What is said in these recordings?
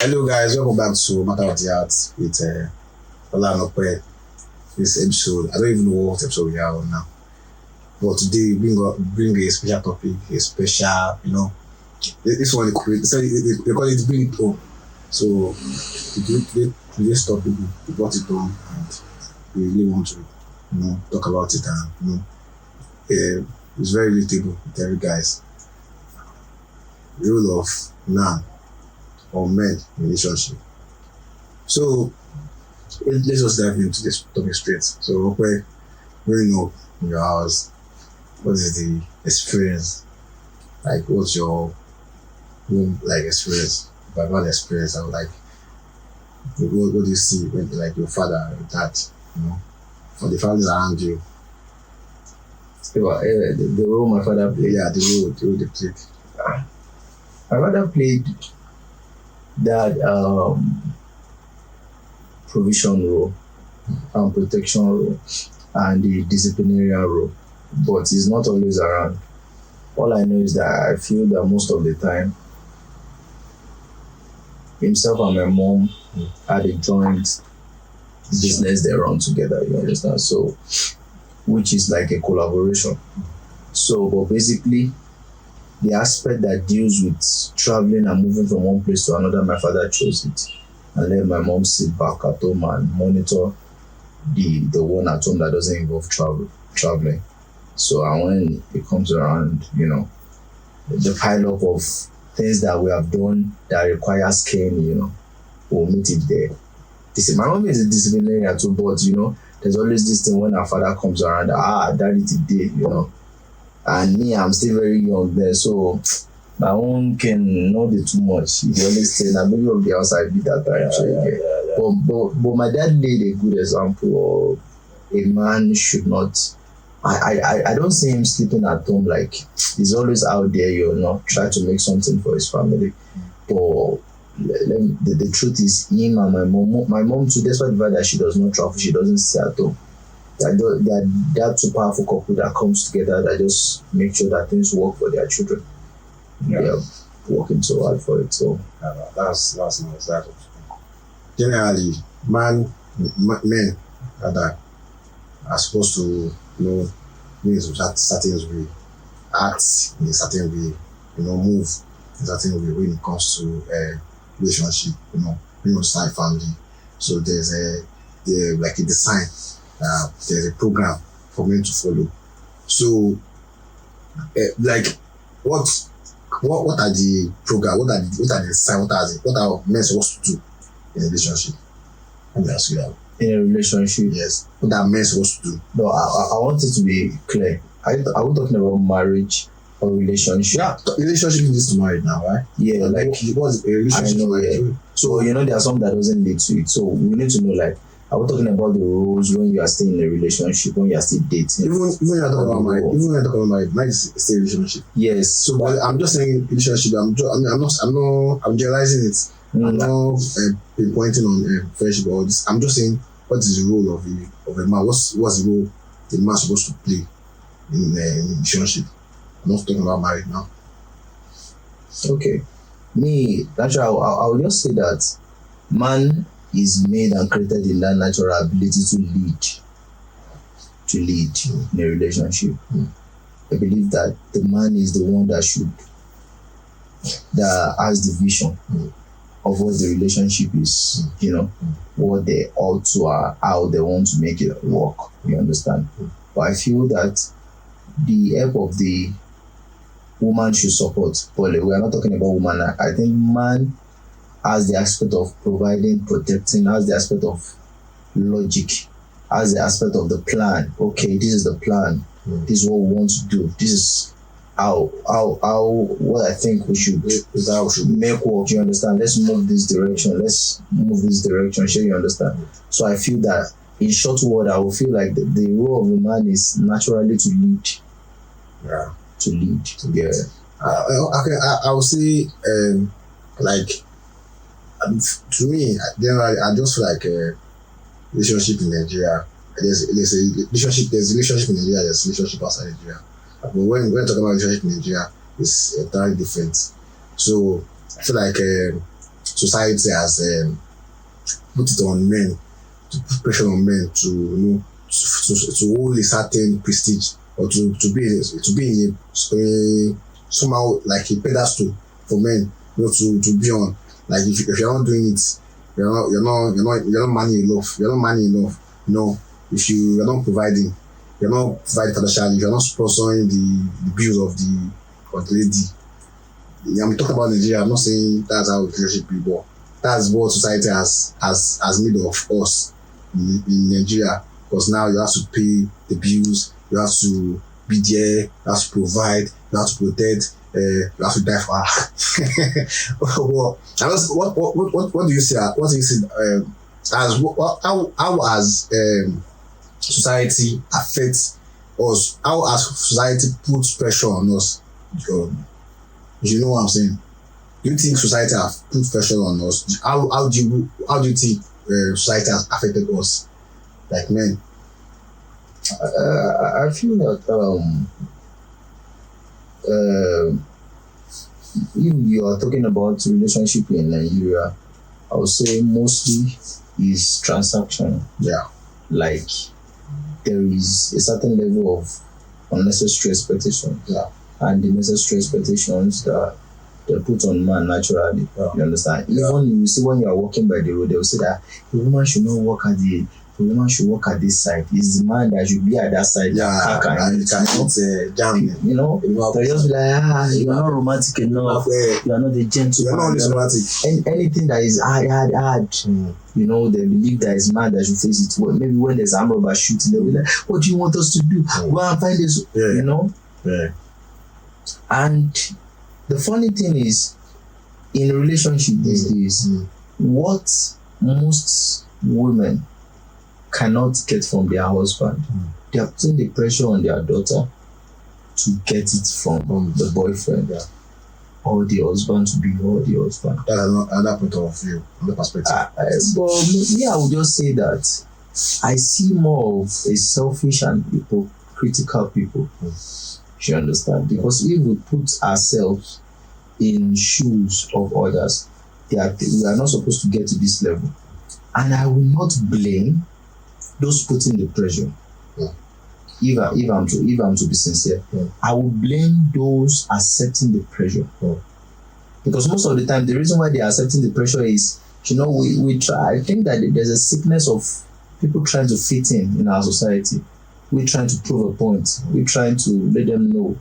Hello guys, welcome back to Matter of the Art with Ola Nope. This episode, I don't even know what episode we are on now. But today we bring a special topic, a special, this one they call it bring it home. So today's topic we brought it home and we really want to talk about it and it's very relatable with every guys. The role of man or men in relationship. So let's just dive into this topic straight. So growing up in your house, what is the experience? Like what's your home like experience? If I've had experience, I would like what do you see when like your father, your dad, or the families around you? The role my father played. Yeah, the role they played. My father played that provision role and protection role and the disciplinarian role, but he's not always around. All I know is that I feel that most of the time himself and my mom had a joint business they run together, you understand? So which is like a collaboration. So but basically the aspect that deals with traveling and moving from one place to another, my father chose it and let my mom sit back at home and monitor the one at home that doesn't involve traveling. So and when it comes around, the pile up of things that we have done that requires cane, we'll meet it there. My mom is a disciplinarian too, but there's always this thing when our father comes around, daddy today, and me, I'm still very young there, so my own can not do too much. He always say, "Na baby of the house I be that time." So But my dad laid a good example of a man should not. I don't see him sleeping at home like he's always out there, try to make something for his family. But the truth is, him and my mom too, despite the fact that she does not travel, she doesn't stay at home. They're two powerful couple that comes together that just make sure that things work for their children. Yeah. They are working so hard for it. So that's nice. That generally, men that are supposed to move in a certain way, act in a certain way, move in a certain way when it comes to a relationship, start family. So there's like a design. There's a program for men to follow. So, like, what are the program? What are the design? What are men supposed to do in a relationship? Let me ask you that. in a relationship, Yes. What are men supposed to do? no, I want it to be clear. Are we talking about marriage or relationship? Yeah, relationship leads to marriage now, right? Yeah, like what's a relationship? I know, marriage? yeah. So there are some that doesn't lead to it. So we need to know, like, are we talking about the rules when you are still in a relationship, when you are still dating? Even when you're talking about marriage, marriage is still a relationship. Yes. So, but I'm just saying relationship. I'm generalizing it. I'm not pinpointing on friendship or this. I'm just saying what is the role of a man? What's the role the man supposed to play in a relationship? I'm not talking about marriage now. Okay. Me, naturally, I'll just say that man is made and created in that natural ability to lead in a relationship. I believe that the man is the one that has the vision of what the relationship is, what they ought to how they want to make it work. You understand? But I feel that the help of the woman should support. But we are not talking about woman. I think man has the aspect of providing, protecting, has the aspect of logic, has the aspect of the plan. Okay, this is the plan. This is what we want to do. This is how what I think we should make work. You understand? Let's move this direction. Sure, you understand? So I feel that in short word, I will feel like the role of a man is naturally to lead. Yeah. To lead. Yeah. Okay, I would say to me, generally, I just feel like relationship in Nigeria. There's a relationship. There's relationship in Nigeria. There's relationship outside Nigeria. But when we're talking about relationship in Nigeria, it's entirely different. So I feel like society has put it on men, to put pressure on men to to hold a certain prestige, or to be in a somehow like a pedestal for men, to be on. Like if you're not doing it, you're not money enough. You're not money enough. If you're not providing financially, if you're not sponsoring the bills of the lady. I'm talking about Nigeria. I'm not saying that's how relationship be, but that's what society has made of us in Nigeria. Because now you have to pay the bills, you have to be there, you have to provide, you have to protect, you have to die for her. What do you say? What do you say? How has society affects us? How has society put pressure on us? You know what I'm saying? Do you think society has put pressure on us? How do you think society has affected us, like men? I feel that if you are talking about relationship in Nigeria, I would say mostly is transactional. Yeah. Like there is a certain level of unnecessary expectation. Yeah. And the necessary expectations that they put on man naturally. Yeah. You understand? Even you see when you are walking by the road, they will say that the woman should not walk at the woman should walk at this side. It's the man that should be at that side. Yeah, and it can jam. You know, they'll just be like, you are not romantic enough. You are not a gentleman. You are not always romantic. Anything that is hard. You know, they believe that it's man that should face it. Well, maybe when there's arm robber shooting, they'll be like, what do you want us to do? Go and find this. Yeah. You know? Yeah. And the funny thing is, in a relationship these days, what most women cannot get from their husband, they are putting the pressure on their daughter to get it from the boyfriend, or the husband to be the husband. That's another point of view, another perspective. But me, I would just say that I see more of a selfish and hypocritical people. You understand? Because if we put ourselves in shoes of others, we are not supposed to get to this level. And I will not blame those putting the pressure. If I'm to be sincere, I will blame those accepting the pressure. Because most of the time, the reason why they are accepting the pressure is, we try. I think that there's a sickness of people trying to fit in our society. We're trying to prove a point. We're trying to let them know,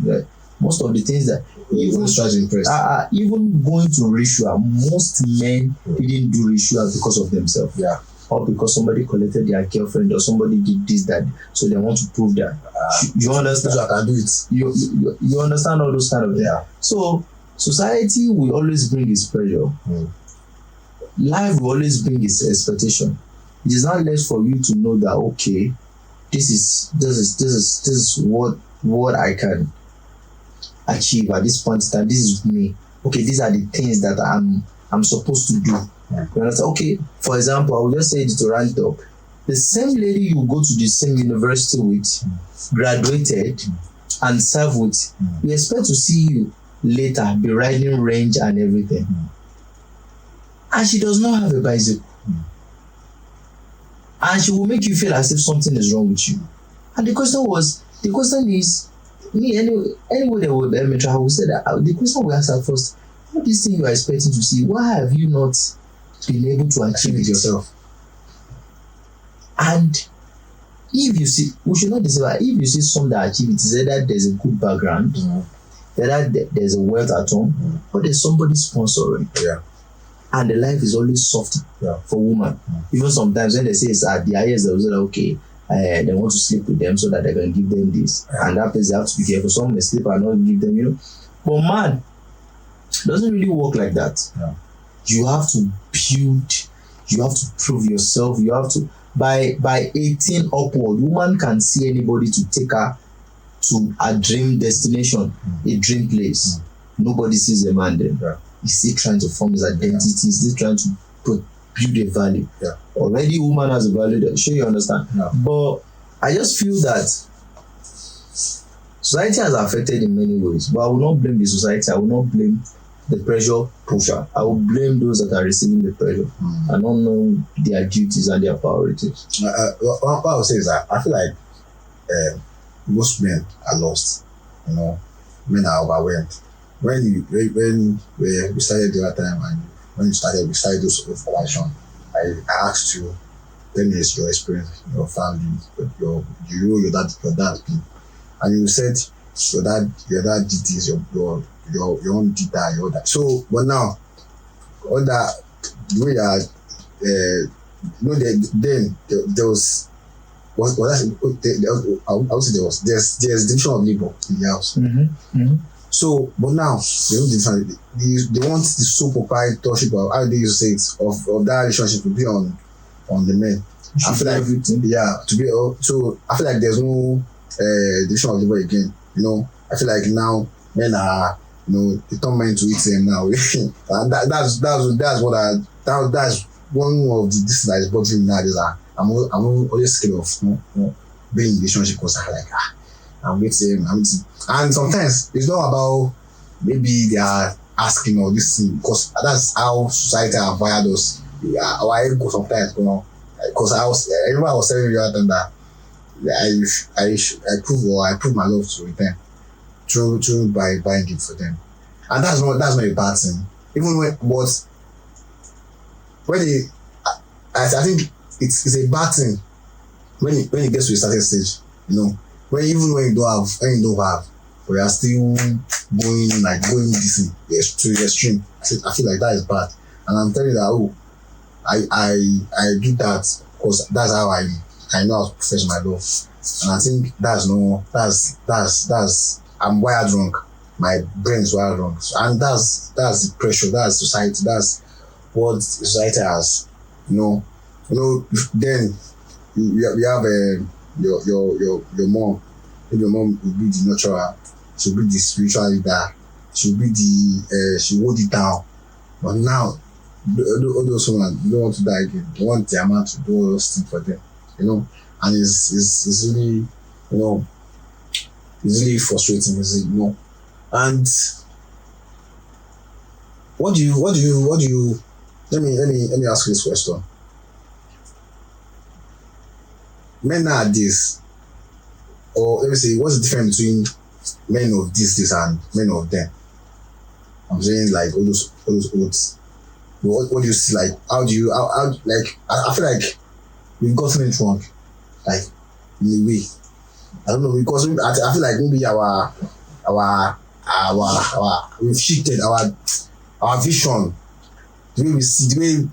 that most of the things that even try to impress. Even going to ritual, most men didn't do ritual because of themselves. Yeah. Or because somebody collected their girlfriend, or somebody did this, that, so they want to prove that. You understand? So I can do it. You understand all those kind of things. Yeah. So society will always bring its pressure. Life will always bring its expectation. It is not less for you to know that, okay, this is what I can achieve at this point in time. This is me. Okay, these are the things that I'm supposed to do. You understand? Okay, for example, I will just say it to round up. The same lady you go to the same university with, graduated, and serve with, we expect to see you later be riding range and everything. And she does not have a bicycle. And she will make you feel as if something is wrong with you. And the question is, me anyway they will I will say that the question we ask her first, what this thing you are expecting to see, why have you not been able to achieve it yourself? And if you see, we should not deceive, if you see some that achieve it, is either there's a good background, whether there's a wealth at home, or there's somebody sponsoring. Yeah. And the life is always soft for women. Even sometimes when they say it's at the highest, they'll say, okay, they want to sleep with them so that they can give them this. And that place they have to be careful. Some may sleep and not give them, But man, it doesn't really work like that. You have to build, you have to prove yourself, you have to, by 18 upward, woman can see anybody to take her to a dream destination, a dream place. Nobody sees a man there. He's still trying to form his identity, he's still trying to build a value. Already woman has a value that, sure you understand. But I just feel that society has affected in many ways, but I will not blame the society, I will not blame the pressure pusher. I will blame those that are receiving the pressure and not know their duties and their priorities. What I would say is that I feel like most men are lost. You know, men are overwhelmed. When we started the other time and when we started those information, I asked you, tell me your experience, your family, your dad been, and you said your dad did this, your own did that, your that. So, but now, all that the way that then there was that I would say there's division of labor in the house. So, but now they don't define. They want the sole proprietorship of how they used to say it of that relationship to be on the men. I feel like everything. to be so I feel like there's no division of labor again. You know, I feel like now men are they turn men to eat them now. And that's one of the things that is bothering me now is that I'm always scared of being in a relationship because I like I'm with him, and sometimes it's not about maybe they are asking or this thing because that's how society have wired us. Our ego sometimes because I remember I was telling you that I prove my love to them through by buying gift for them, and that's not a bad thing. Even when I think it's a bad thing when it gets to a certain stage, when you don't have, but you are still going this thing to the extreme. I feel like that is bad, and I'm telling you that I do that because that's how I know how to profess my love, and I think that's I'm wired wrong. My brain is wired wrong, and that's the pressure. That's society. That's what society has. Then you have your mom. If your mom will be the nurturer, she'll be the spiritual leader. She'll be she hold it down. But now, all those women don't want to die again. They want their man to do all those things for them. And it's really it's really frustrating. And what do you? Let me ask you this question. Men nowadays, or let me say, what's the difference between men of this and men of them? I'm saying like all those oaths. What do you see? Like how like I feel like we've gotten it wrong, like in a way. I don't know because I feel like maybe our we've shifted our vision, the way we see, the way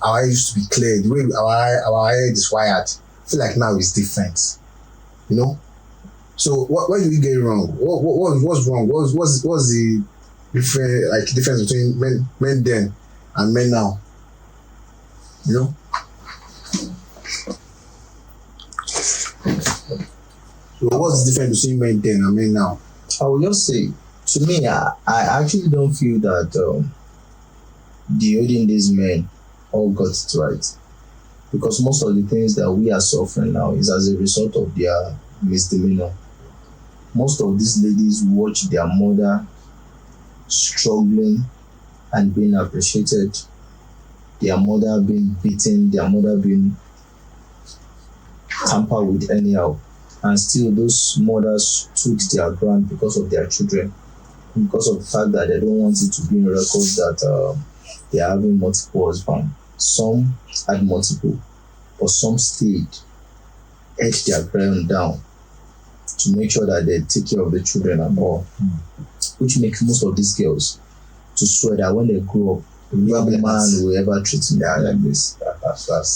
our eye used to be clear, the way our head is wired. I feel like now it's different, So what do we get wrong? What's wrong? What's the difference between men then and men now? So what's the difference between men then and men now? I will just say, to me, I actually don't feel that the olden days men all got it right. Because most of the things that we are suffering now is as a result of their misdemeanor. Most of these ladies watch their mother struggling and being appreciated, their mother being beaten, their mother being tampered with anyhow. And still those mothers stood their ground because of their children, because of the fact that they don't want it to be in records that they are having multiple husbands. Some had multiple, but some stayed, edged their ground down to make sure that they take care of the children and all, which makes most of these girls to swear that when they grow up, no man will ever treat them like this.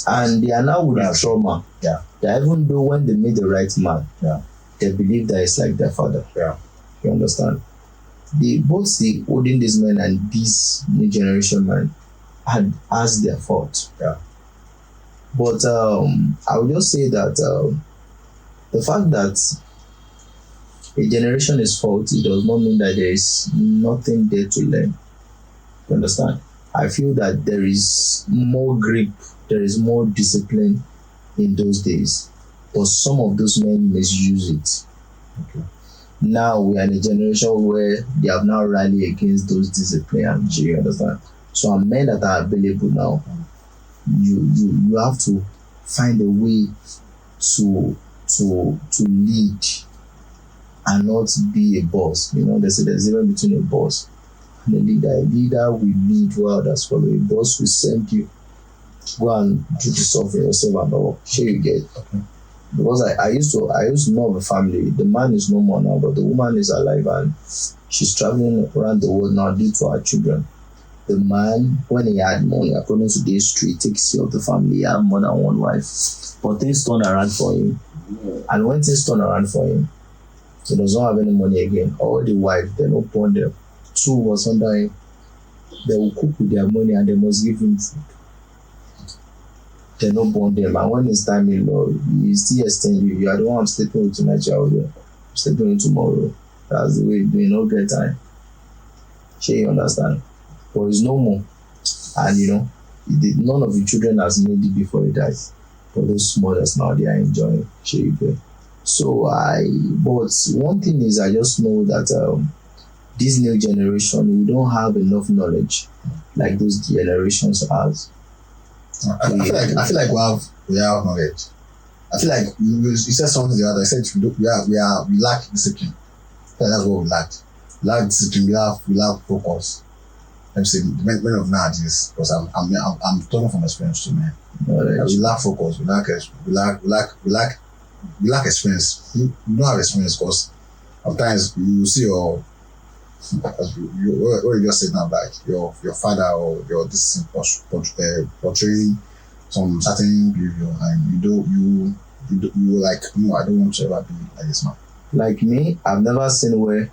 And they are now with the trauma. That even though when they meet the right man, they believe that it's like their father. You understand? Both the olden days men and these new generation men had as their fault. But I would just say that the fact that a generation is faulty does not mean that there is nothing there to learn. You understand? I feel that there is more grip, there is more discipline in those days, but some of those men misuse it. now we are in a generation where they have now rallied against those disciplines. You understand? So our men that are available now, you have to find a way to lead and not be a boss. You know, there's a difference between a boss and a leader. A leader will lead while others follow. A boss will send you, go and do the stuff for yourself and all. Sure you get. Okay. Because I used to know of a family. The man is no more now, but the woman is alive and she's traveling around the world now due to her children. The man, when he had money, according to the history, takes care of the family. He had more than one wife. But things turn around for him. And when things turn around for him, he does not have any money again. All the wife, they don't born them. 2 was under him. They will cook with their money and they must give him food. They don't born them. And when it's time in law, you still extend you. You are the one I'm sleeping with tonight, I'm sleeping with tomorrow. That's the way you do it. No get time. Sure, you understand? But it's no more. And you know, none of the children has made it before he dies. But those mothers now, they are enjoying. Sure, you get. So but one thing is, I just know that this new generation, we don't have enough knowledge like those generations has. I feel like we have knowledge. I feel like you said something the other. I said we lack discipline. I feel like that's what we lack. We lack discipline. We lack focus. Let me say the men of nowadays, because I'm talking from experience too, man. We lack focus. We lack experience. You don't have experience because sometimes you see what you just said now, like your father or your this portraying some certain behavior, and you like, no, I don't want to ever be like this man. Like me, I've never seen where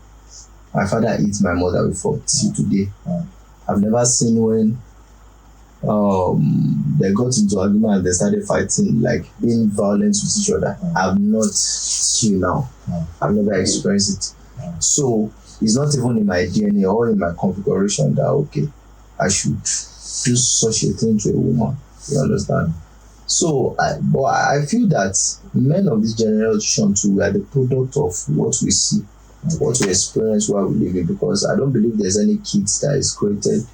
my father eats my mother before till today. I've never seen when they got into argument and they started fighting, like being violent with each other. I've not till now. I've never experienced it. So it's not even in my DNA or in my configuration that okay, I should do such a thing to a woman. You understand? So I feel that men of this generation too are the product of what we see, what we experience while we live in, because I don't believe there's any kids that is created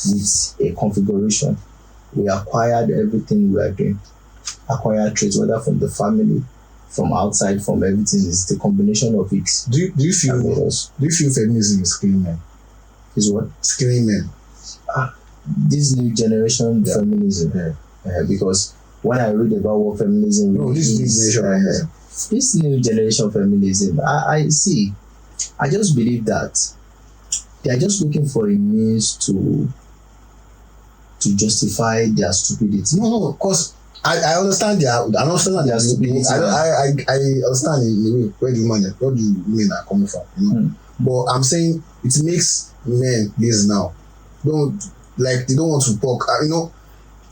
with a configuration. We acquired everything we are doing. Acquired traits, whether from the family, from outside, from everything. Is the combination of it. Do you feel feminism is killing men? Is what? It's killing men. This new generation feminism. Because when I read about what feminism this new generation feminism, I see. I just believe that they are just looking for a means to justify their stupidity. No, because I understand their stupidity. I understand in the way where the women are coming from, you know. But I'm saying it makes men lazy now. They don't want to talk.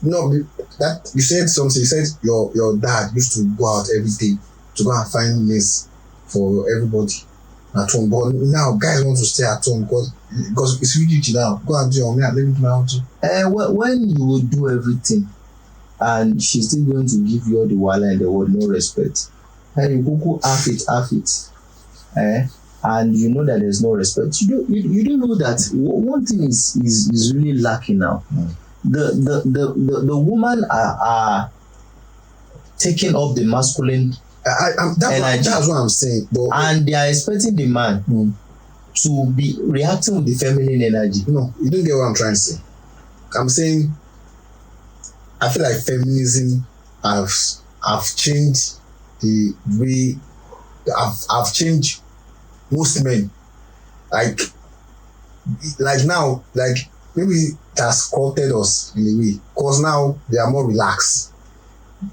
That you said something. You said your dad used to go out every day to go and find meals for everybody at home. But now guys want to stay at home because it's really now. Go and do your man, leave me to my house. When you will do everything and she's still going to give you all the while and the word no respect, and you go half it, and you know that there's no respect. You don't know that one thing is really lacking now. The women are taking up the masculine energy. That's what I'm saying. And they are expecting the man to be reacting with the feminine energy. No, you don't get what I'm trying to say. I'm saying I feel like feminism have changed the way I've changed most men. Like now, like maybe it has corrupted us in a way, because now they are more relaxed.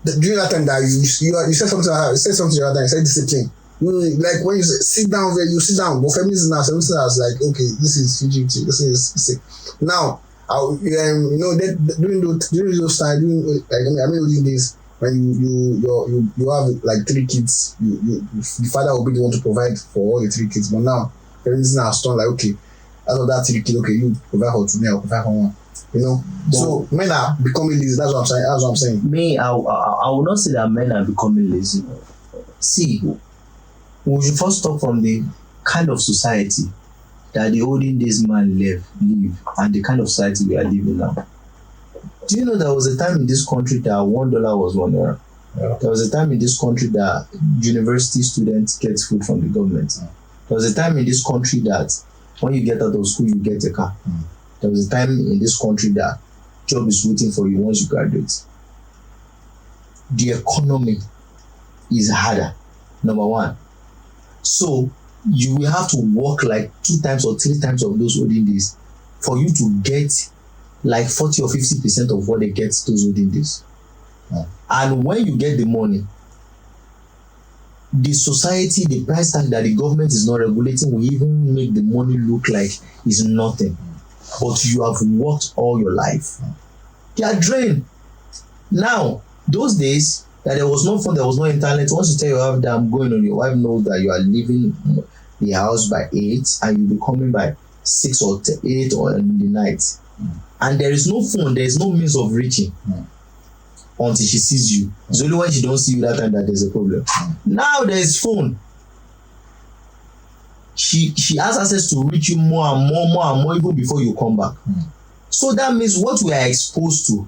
During that time that you said something, the other time, you said discipline. Like when you say sit down, you sit down. But feminism now, like okay, this is fugitive, this is now. During those times, those days when you have like 3 kids, the father will be the one to provide for all the 3 kids. But now feminism has turned like okay, out of that 3 kids, okay, you provide for 2, I'll provide for 1. You know, so men are becoming lazy. That's what I'm saying. Me, I will not say that men are becoming lazy. See, we should first talk from the kind of society that the olden days man live and the kind of society we are living now. Do you know there was a time in this country that $1 was $1? Yeah. There was a time in this country that university students get food from the government. There was a time in this country that when you get out of school, you get a car. There was a time in this country that job is waiting for you once you graduate. The economy is harder, number one. So you will have to work like 2 times or 3 times of those olden days for you to get like 40 or 50% of what they get those olden days. And when you get the money, the society, the price tag that the government is not regulating will even make the money look like it's nothing. But you have worked all your life. They are drained. Now, those days that there was no phone, there was no internet, once you tell your wife that I'm going on, your wife knows that you are leaving the house by 8 and you'll be coming by 6 or 8 or in the night. And there is no phone, there is no means of reaching until she sees you. It's only when she don't see you that time that there's a problem. Now there is phone. She has access to reach you more and more even before you come back. So that means what we are exposed to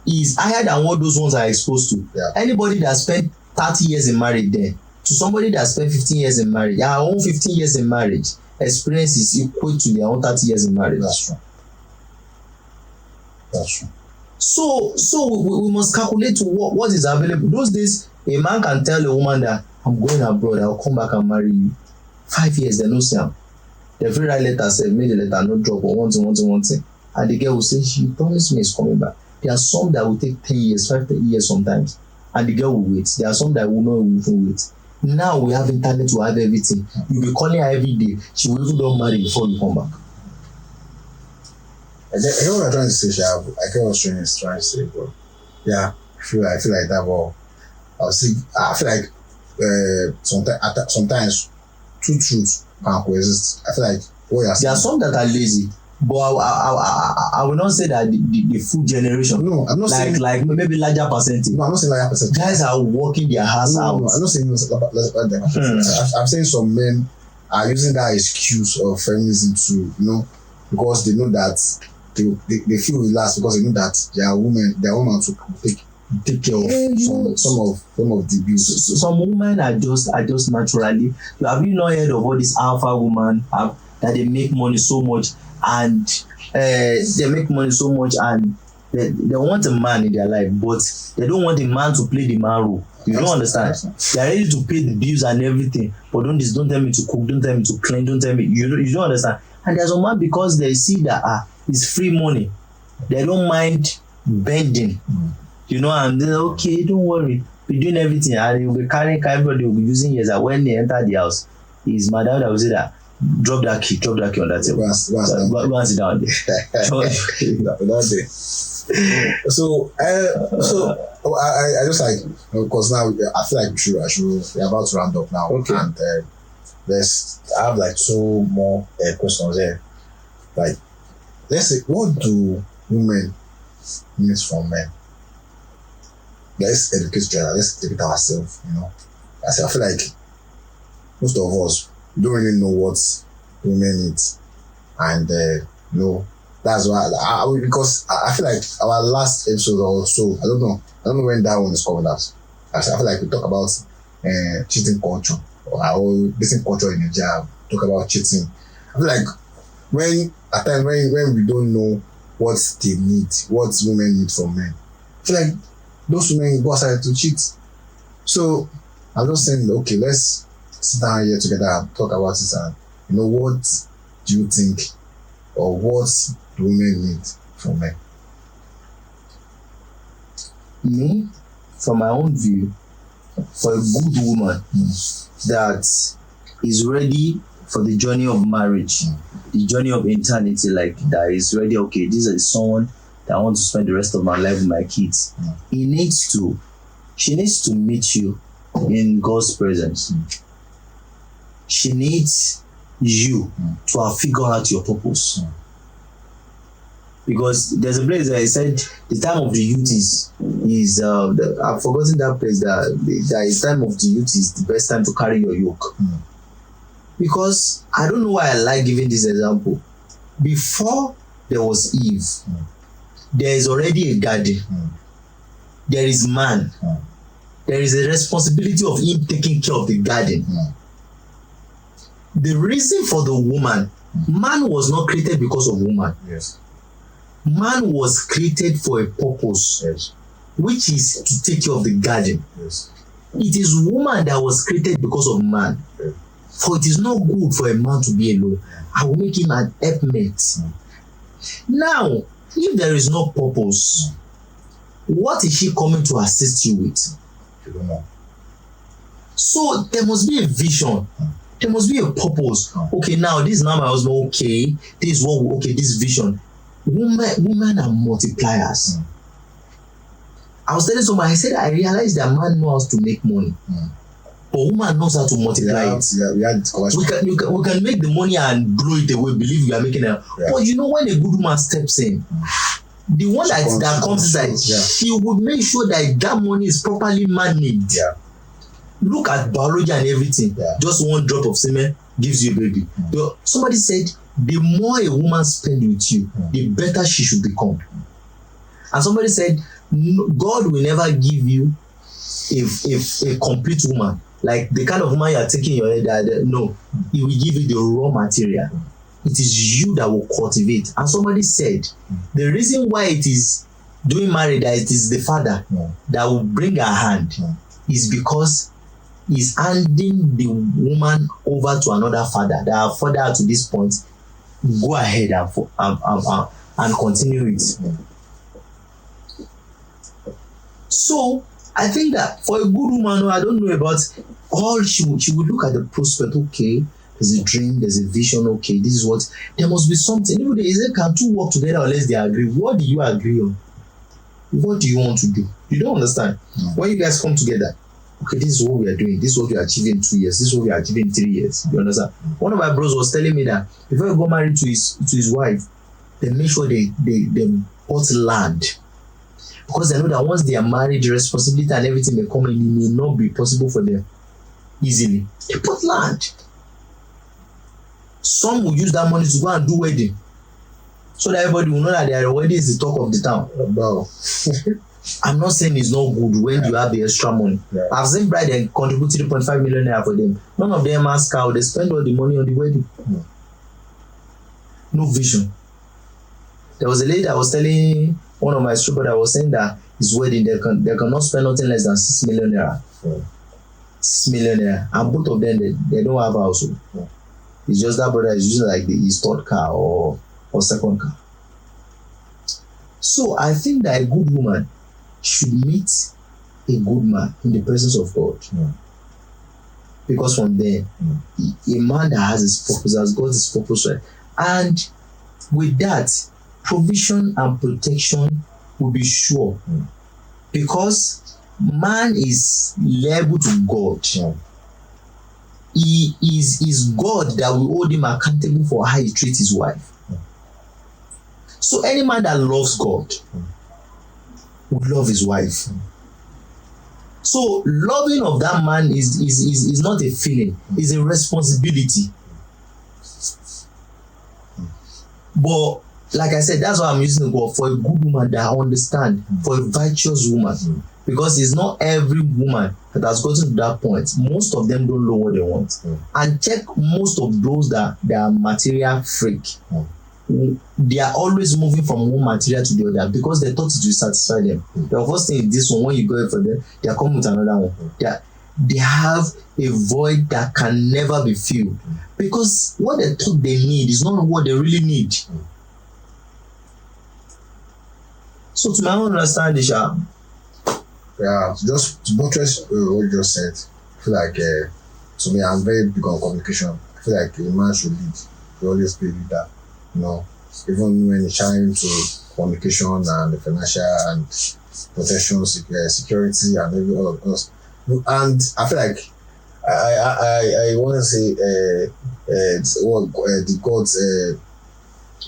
is higher than what those ones are exposed to. Anybody that spent 30 years in marriage then to somebody that spent 15 years in marriage, our own 15 years in marriage experience is equal to their own 30 years in marriage. That's true. That's true. So we must calculate what is available. Those days, a man can tell a woman that I'm going abroad, I'll come back and marry you. 5 years, they no see am. The very right letter said, made the letter no drop or one thing. And the girl will say, she promised me he's coming back. There are some that will take 10 years, 5 years sometimes. And the girl will wait. There are some that will not even wait. Now we have internet, we have everything. You'll be calling her every day. She will even don't marry before you come back. I get what I'm trying to say, I get what Australian is trying to say, bro. Yeah, I feel like that, but I feel like sometimes two truths can coexist. I feel like what you're saying. There are some that are lazy, but I will not say that the full generation. No, I'm not saying like maybe larger percentage. No, I'm not saying larger percentage. Guys are working their ass out. No, I'm not saying larger percentage. I'm saying some men are using that excuse of feminism to, because they know that they feel relaxed because they know that their woman to take care of some of the abuse. So some women are just naturally. Have you not heard of all these alpha women that they make money so much and they want a man in their life, but they don't want the man to play the man role. You don't understand? They are ready to pay the bills and everything, but don't tell me to cook, don't tell me to clean, don't tell me you don't understand. And there's a man because they see that it's free money, they don't mind bending. And they're okay, don't worry, be doing everything, and you'll be carrying everybody will be using years. That when they enter the house, his madam that will say that drop that key on that table. Go and sit down there. So I just like, because now I feel like we're about to round up now. Okay. And I have like 2 more questions there. Like, let's say, what do women need from men? Let's educate each other. Let's educate ourselves. I feel like most of us don't really know what women need, and that's why because I feel like our last episode or so, I don't know when that one is coming out. I feel like we talk about cheating culture or dating culture in Nigeria. Talk about cheating. I feel like when we don't know what they need, what women need from men, I feel like those women go outside to cheat. So I'm just saying, okay, let's sit down here together and talk about it, and what do you think, or what do women need from men? Me, from my own view, for a good woman that is ready for the journey of marriage, the journey of eternity, like that is ready, okay, this is someone that I want to spend the rest of my life with my kids. She needs to meet you in God's presence. She needs you to have figured out your purpose. because there's a place that he said the time of the youth is I've forgotten that place that is time of the youth is the best time to carry your yoke. Because I don't know why I like giving this example. Before there was Eve, there is already a garden. There is man. There is a responsibility of him taking care of the garden. The reason for the woman, man was not created because of woman. Yes. Man was created for a purpose, Yes. which is to take care of the garden. Yes. It is woman that was created because of man. Yes. For it is not good for a man to be alone. I will make him an helpmate. Now, if there is no purpose, what is she coming to assist you with? You don't know. So there must be a vision. There must be a purpose. Okay, now this is now my husband. Okay, this is what. Okay, this vision. Women are multipliers. I was telling someone. I said I realized that man knows how to make money, but woman knows how to multiply it. We had We can make the money and blow it away. Believe we are making it. But you know when a good woman steps in, the one that comes inside, she would make sure that money is properly managed. Yeah. Look at biology and everything. Yeah. Just one drop of semen gives you a baby. Somebody said the more a woman spends with you, the better she should become. And somebody said God will never give you a complete woman. Like the kind of woman you are taking your head, no, he will give you the raw material. It is you that will cultivate. And somebody said the reason why it is doing marriage that it is the father that will bring her hand is because he's handing the woman over to another father that have further to this point. Go ahead and continue it. So I think that for a good woman, I don't know about all she would look at the prospect. Okay, there's a dream, there's a vision. Okay, this is what there must be something. Even they say, can two work together unless they agree? What do you agree on? What do you want to do? You don't understand. When you guys come together, okay, this is what we are doing. This is what we are achieving in 2 years. This is what we are achieving in 3 years. You understand? One of my bros was telling me that before he got married to his wife, they make sure they bought land. Because they know that once they are married, the responsibility and everything may come in, it may not be possible for them easily. They bought land. Some will use that money to go and do wedding. So that everybody will know that their wedding is the talk of the town. Wow. I'm not saying it's not good when you have the extra money. Yeah. I've seen bride and contribute 3.5 million naira for them. None of them ask how they spend all the money on the wedding. No vision. There was a lady that was telling one of my street brothers, was saying that his wedding they cannot spend nothing less than 6 million naira. 6 million naira. And both of them they don't have a house. It's just that brother is using like his third car or second car. So I think that a good woman should meet a good man in the presence of God. Because from there, a man that has his purpose, has got his purpose right. And with that, provision and protection will be sure. Because man is liable to God. He is God that will hold him accountable for how he treats his wife. So any man that loves God would love his wife. So loving of that man is not a feeling, it's a responsibility. But like I said, that's why I'm using the word for a good woman that understands, for a virtuous woman. Because it's not every woman that has gotten to that point. Most of them don't know what they want. And check most of those that are material freak. They are always moving from one material to the other because they thought it will satisfy them. The first thing is this one, when you go for them, they are coming with another one. They have a void that can never be filled because what they thought they need is not what they really need. So to my own understanding, just to buttress what you just said, I feel like to me, I'm very big on communication. I feel like a man should lead. He always be a leader. You know, even when it's trying to communication and the financial and protection, security, and every all of us. And I feel like I want to say the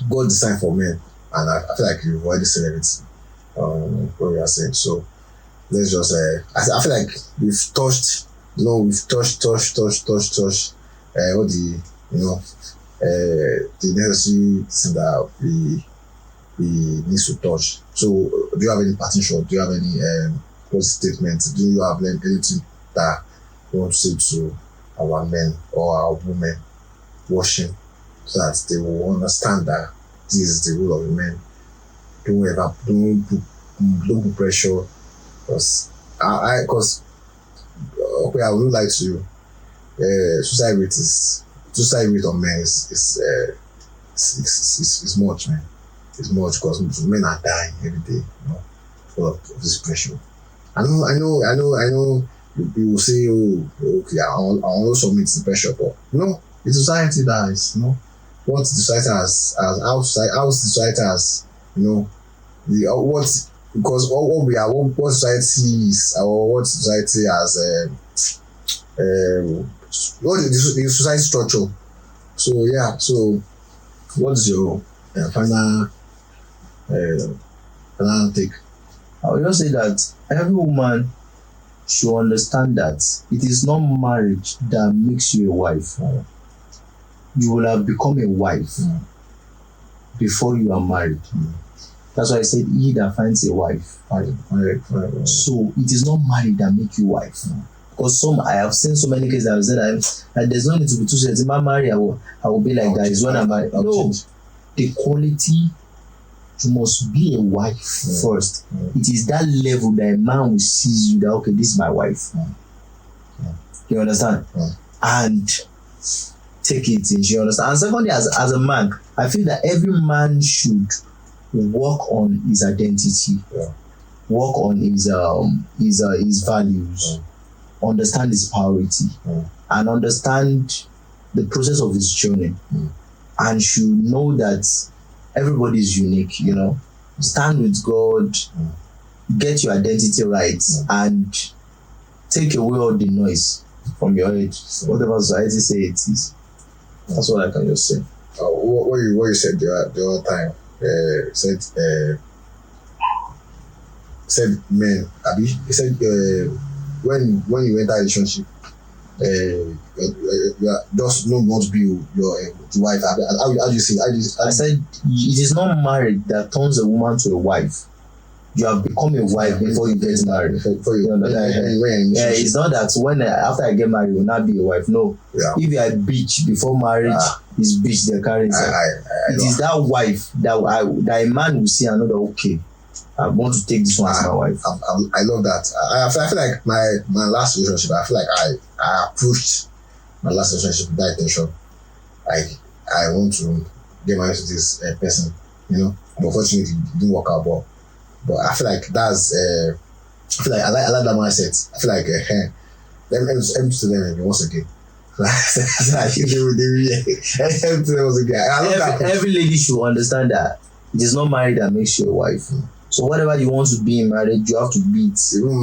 God designed for men, and I feel like you've already said everything what we are saying. So let's just I feel like we've touched, touched all the, the necessary thing that we need to touch. So do you have any parting shot? Do you have any closing statements? Do you have anything that you want to say to our men or our women watching, so that they will understand that this is the rule of the men? Don't put pressure, because I would like to. Suicide rate on men is much, man. It's much, because men are dying every day, for this pressure. I know. You will say, oh, okay, I will submit to the pressure, but the society dies. What the society how society has, what society is, or what society has, what is the society structure. So yeah, so what is your final take? I will just say that every woman should understand that it is not marriage that makes you a wife. You will have become a wife before you are married. That's why I said he that finds a wife. So it is not marriage that make you wife. Because I have seen so many cases that have said that there's no need to be too serious. If I'm married, I will be like that. It's when I'm married. No, the quality, you must be a wife first. It is that level that a man will see you that, okay, this is my wife. You understand? And take it in. You understand? And secondly, as a man, I feel that every man should work on his identity, work on his values, understand his priority, and understand the process of his journey, and should know that everybody is unique. Stand with God, get your identity right, and take away all the noise from your head. Whatever society say it is, that's what I can just say. What you said the other time, said men, Abi, he said when you enter a relationship, you are just not want to be your wife. How do you say? I said it is not marriage that turns a woman to a wife. You have become a wife before you get married. It's not that when after I get married, you will not be a wife. No. If you are a bitch before marriage, it's bitch they're carrying. It is that wife that a man will see and know that, okay, I want to take this one as my wife. I love that. I feel like my last relationship, I feel like I approached my last relationship with that intention. I want to get married to this person, but unfortunately it didn't work out. But I feel like that's I feel like I like that mindset. I feel like let me to them once again. Every lady should understand that it is not marriage that makes you a wife. So whatever you want to be in marriage, you have to be it. Even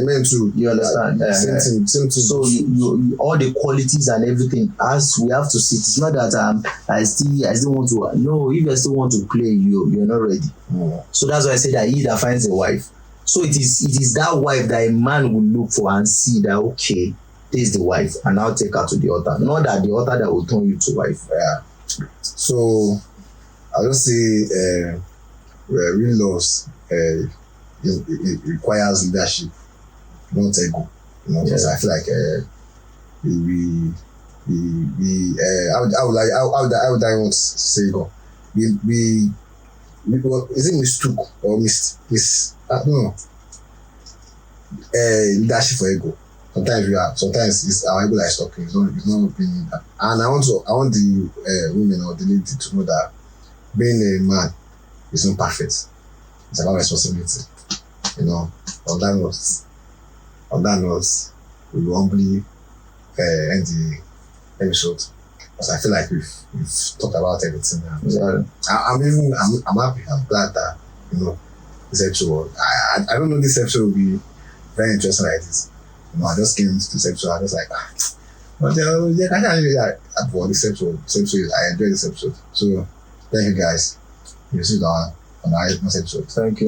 men too. You understand? Same thing. So you all the qualities and everything, as we have to see. It's not that I still want to. No, if you still want to play, you're not ready. So that's why I say that he that finds a wife. So it is that wife that a man will look for and see that, okay, this is the wife, and I'll take her to the altar. Not that the altar that will turn you to wife. Yeah. So I'll just say real loves it requires leadership, not ego. Because I feel like I would want to say ego. Is it mistook or I don't know. Leadership for ego. Sometimes it's our ego that is talking. It's not being that. And I want the women or the lady to know that being a man is not perfect. It's about responsibility. On that note, we will humbly end the episode, because I feel like we've talked about everything now. I'm happy. I'm glad that this episode. I don't know, this episode will be very interesting like this. I just came to this episode. I was like, but I can't really for this episode. I enjoyed this episode. So thank you guys. This is our on our next episode. Thank you.